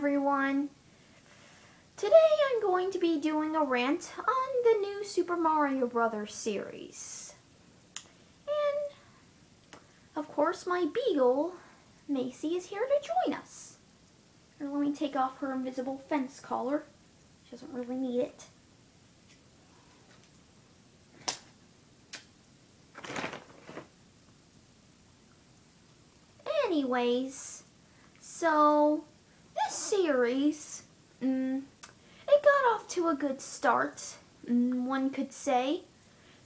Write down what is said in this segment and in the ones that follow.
everyone. Today I'm going to be doing a rant on the new Super Mario Bros. Series. And, of course, my beagle, Macy, is here to join us. Here, let me take off her invisible fence collar. She doesn't really need it. Anyways, so this series, it got off to a good start, one could say.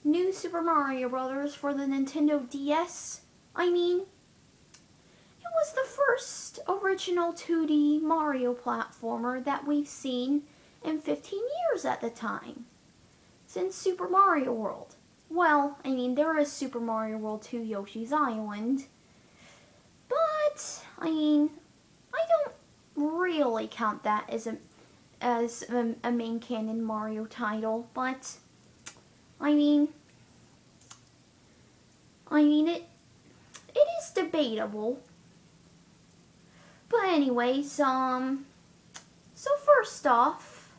New Super Mario Bros. For the Nintendo DS. I mean, it was the first original 2D Mario platformer that we've seen in 15 years at the time, since Super Mario World. Well, I mean, there is Super Mario World 2 Yoshi's Island, but, I mean, I don't really count that as a main canon Mario title, but, I mean, it is debatable. But anyways, so first off,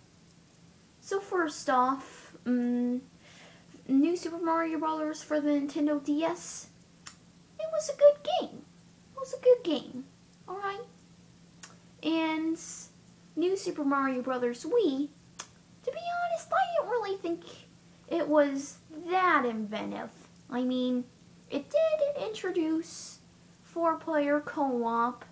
New Super Mario Bros. For the Nintendo DS, it was a good game. It was a good game, alright? And New Super Mario Bros. Wii, to be honest, I didn't really think it was that inventive. I mean, it did introduce 4-player co-op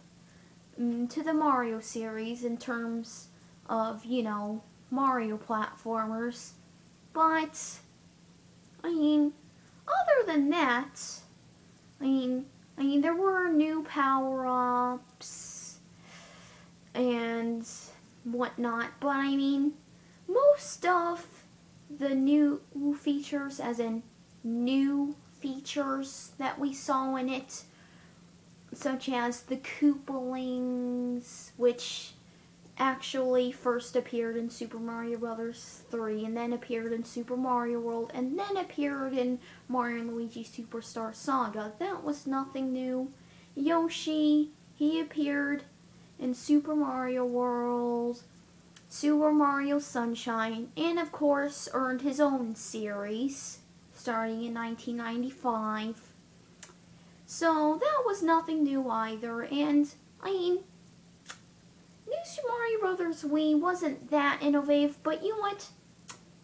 to the Mario series in terms of, you know, Mario platformers. But, I mean, other than that, I mean, there were new power-ups and whatnot, but I mean, most of the new features, as in new features that we saw in it, such as the Koopalings, which actually first appeared in Super Mario Bros. 3, and then appeared in Super Mario World, and then appeared in Mario & Luigi Superstar Saga. That was nothing new. Yoshi, he appeared in Super Mario World, Super Mario Sunshine, and of course earned his own series, starting in 1995. So that was nothing new either, and I mean, New Super Mario Bros. Wii wasn't that innovative, but you know what?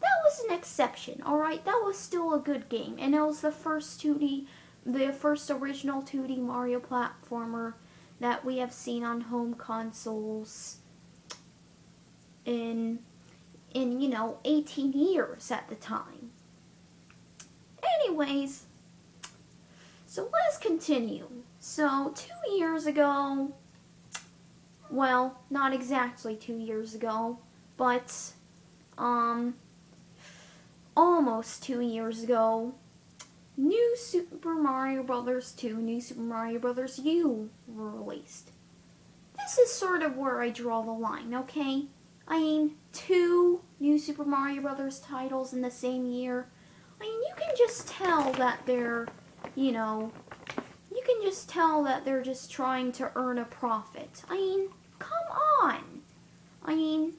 That was an exception, alright? That was still a good game, and it was the first original 2D Mario platformer that we have seen on home consoles in you know, 18 years at the time. Anyways, so let's continue. So 2 years ago, well, not exactly 2 years ago, but almost 2 years ago, New Super Mario Bros. 2, New Super Mario Bros. U were released. This is sort of where I draw the line, okay? I mean, 2 New Super Mario Bros. Titles in the same year. I mean, you can just tell that they're, you know, you can just tell that they're just trying to earn a profit. I mean, come on. I mean,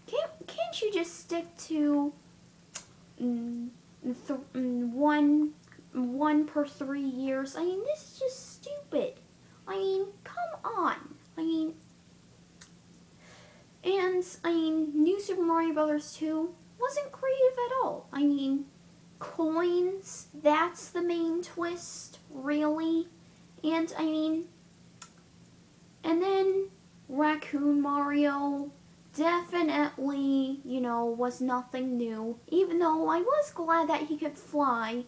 can't you just stick to one per 3 years? I mean, this is just stupid. I mean, come on. I mean, New Super Mario Bros. 2 wasn't creative at all. I mean, coins, that's the main twist, really. And, I mean, and then Raccoon Mario definitely, you know, was nothing new. Even though I was glad that he could fly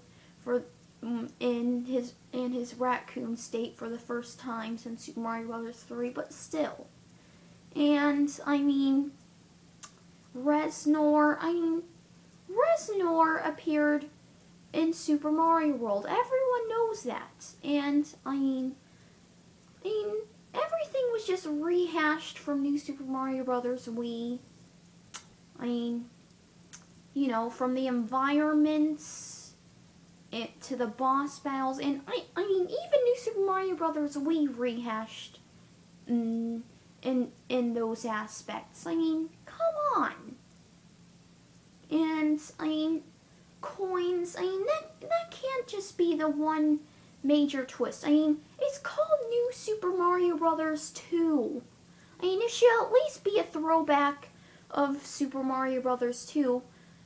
in his raccoon state for the first time since Super Mario Bros. 3, but still. And, I mean, Reznor appeared in Super Mario World. Everyone knows that. And, I mean, everything was just rehashed from New Super Mario Bros. Wii. I mean, you know, from the environments to the boss battles, and I mean, even New Super Mario Bros. Wii rehashed in those aspects. I mean, come on. And I mean, coins. I mean, that can't just be the one major twist. I mean, it's called New Super Mario Bros. 2. I mean, it should at least be a throwback of Super Mario Bros. 2,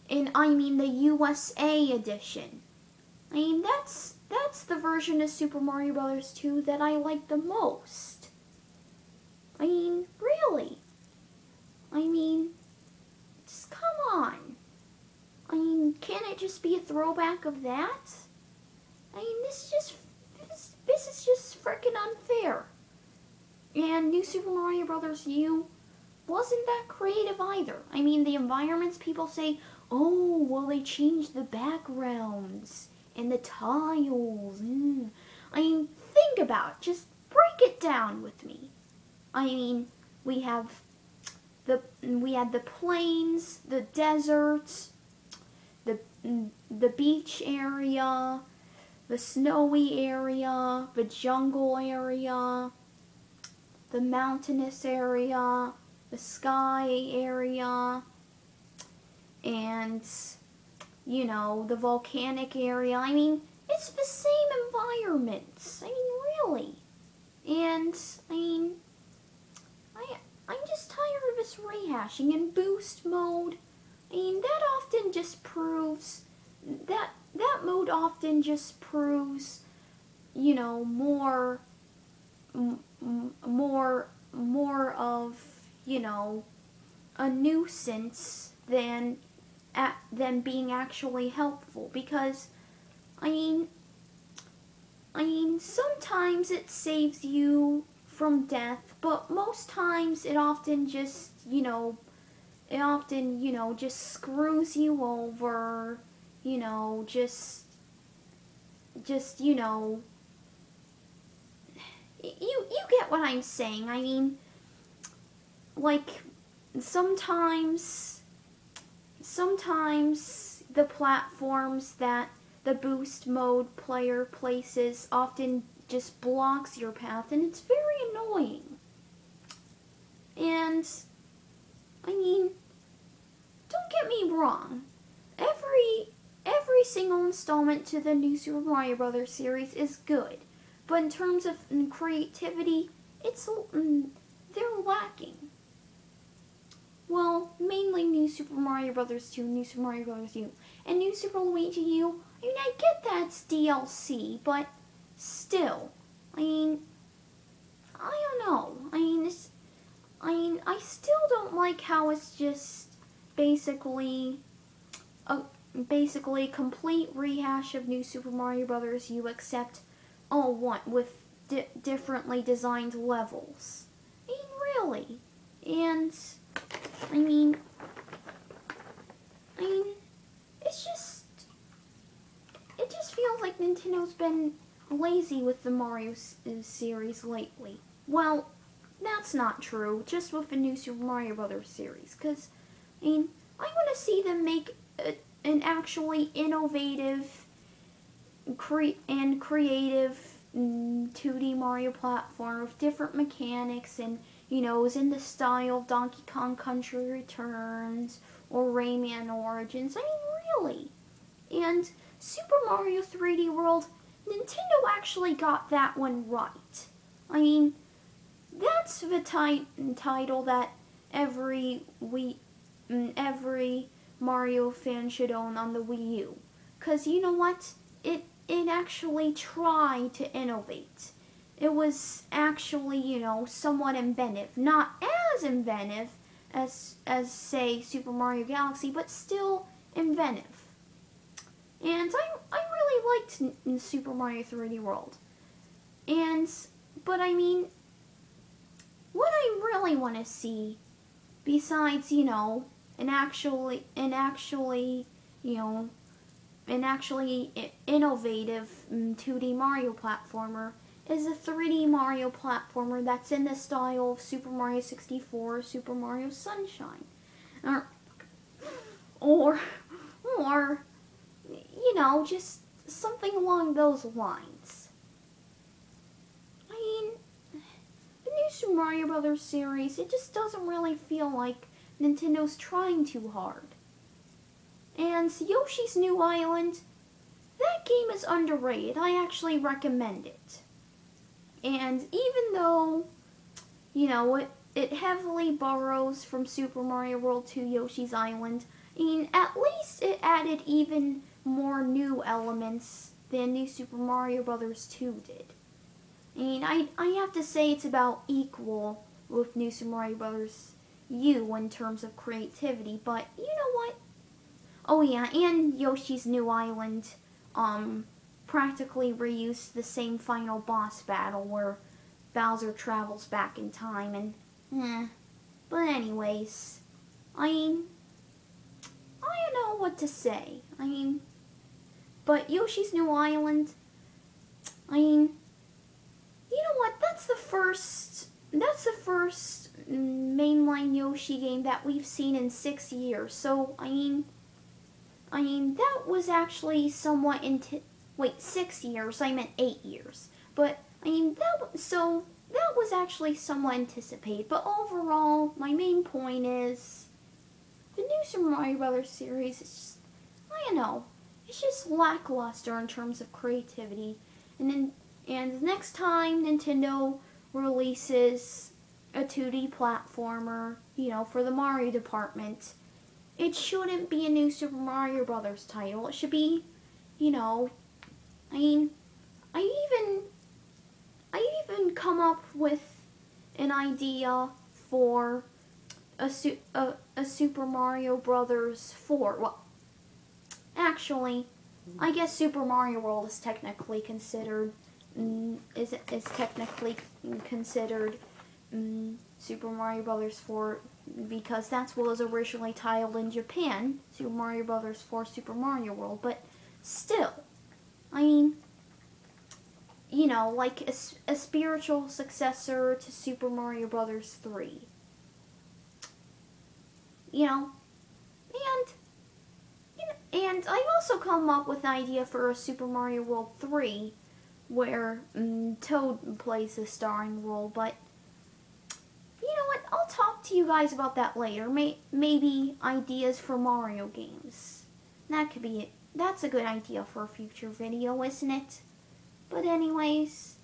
and I mean the USA edition. I mean, that's the version of Super Mario Bros. 2 that I like the most. I mean, really. I mean, just come on. I mean, can't it just be a throwback of that? I mean, this is just freaking unfair. And New Super Mario Bros. U wasn't that creative either. I mean, the environments, people say, oh, well, they changed the backgrounds and the tiles. I mean, think about it. Just break it down with me. I mean, we had the plains, the deserts, the beach area, the snowy area, the jungle area, the mountainous area, the sky area, and, you know, the volcanic area. I mean, it's the same environments. I mean, really. And, I mean, I'm just tired of this rehashing. In boost mode, I mean, that often just proves, that mode often just proves, you know, more of, you know, a nuisance than being actually helpful. Because, I mean, sometimes it saves you from death, but most times it often just, you know, just screws you over, you know, just, you know, you get what I'm saying. I mean, like, sometimes the platforms that the boost mode player places often just blocks your path, and it's very annoying. And, I mean, don't get me wrong, every single installment to the New Super Mario Bros. Series is good, but in terms of creativity, they're lacking. Well, mainly New Super Mario Bros. 2, New Super Mario Bros. U, and New Super Luigi U. I mean, I get that's DLC, but still, I mean, I don't know. I still don't like how it's just basically a complete rehash of New Super Mario Bros. U, except all one with differently designed levels. I mean, really. And I mean, it just feels like Nintendo's been lazy with the Mario series lately. Well, that's not true, just with the New Super Mario Bros. Series, because, I mean, I want to see them make an actually innovative and creative 2D Mario platform with different mechanics, and, you know, is in the style of Donkey Kong Country Returns or Rayman Origins. I mean, really. And Super Mario 3D World, Nintendo actually got that one right. I mean, that's the title that every Mario fan should own on the Wii U. 'Cause you know what? It actually tried to innovate. It was actually, you know, somewhat inventive. Not as inventive as say Super Mario Galaxy, but still inventive. And I really liked Super Mario 3D World. But I mean, what I really want to see, besides, you know, an actually innovative 2D Mario platformer, is a 3D Mario platformer that's in the style of Super Mario 64, Super Mario Sunshine, or you know, just something along those lines. I mean, the new Super Mario Brothers series, it just doesn't really feel like Nintendo's trying too hard. And Yoshi's New Island, that game is underrated. I actually recommend it. And even though, it heavily borrows from Super Mario World 2 Yoshi's Island, I mean, at least it added even more new elements than New Super Mario Bros. 2 did. I mean, I have to say it's about equal with New Super Mario Bros. U in terms of creativity, but you know what? Oh yeah, and Yoshi's New Island practically reused the same final boss battle where Bowser travels back in time and But anyways, I don't know what to say. But Yoshi's New Island, you know what? That's the first mainline Yoshi game that we've seen in 6 years. So, that was actually somewhat 6 years. I meant 8 years. But that was actually somewhat anticipated. But overall, my main point is the new Super Mario Bros. Series is just, I don't know, it's just lackluster in terms of creativity. And the next time Nintendo releases a 2D platformer, for the Mario department, it shouldn't be a new Super Mario Brothers title. It should be, I even come up with an idea for a Super Mario Brothers 4. Well, actually, I guess Super Mario World is technically considered Super Mario Brothers 4 because that's what was originally titled in Japan, Super Mario Brothers 4 Super Mario World. But still, like a spiritual successor to Super Mario Brothers 3. And I've also come up with an idea for a Super Mario World 3 where Toad plays the starring role, but you know what? I'll talk to you guys about that later. Maybe ideas for Mario games. That could be it. That's a good idea for a future video, isn't it? But anyways,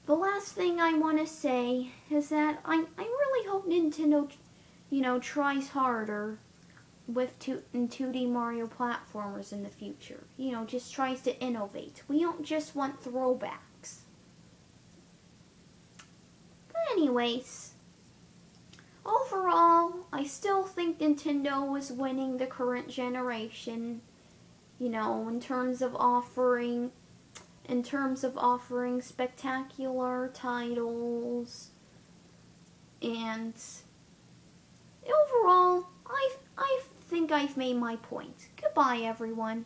the last thing I want to say is that I really hope Nintendo, tries harder with 2D Mario platformers in the future. Just tries to innovate. We don't just want throwbacks. But anyways, overall, I still think Nintendo is winning the current generation. In terms of offering spectacular titles, and overall, I think I've made my point. Goodbye, everyone.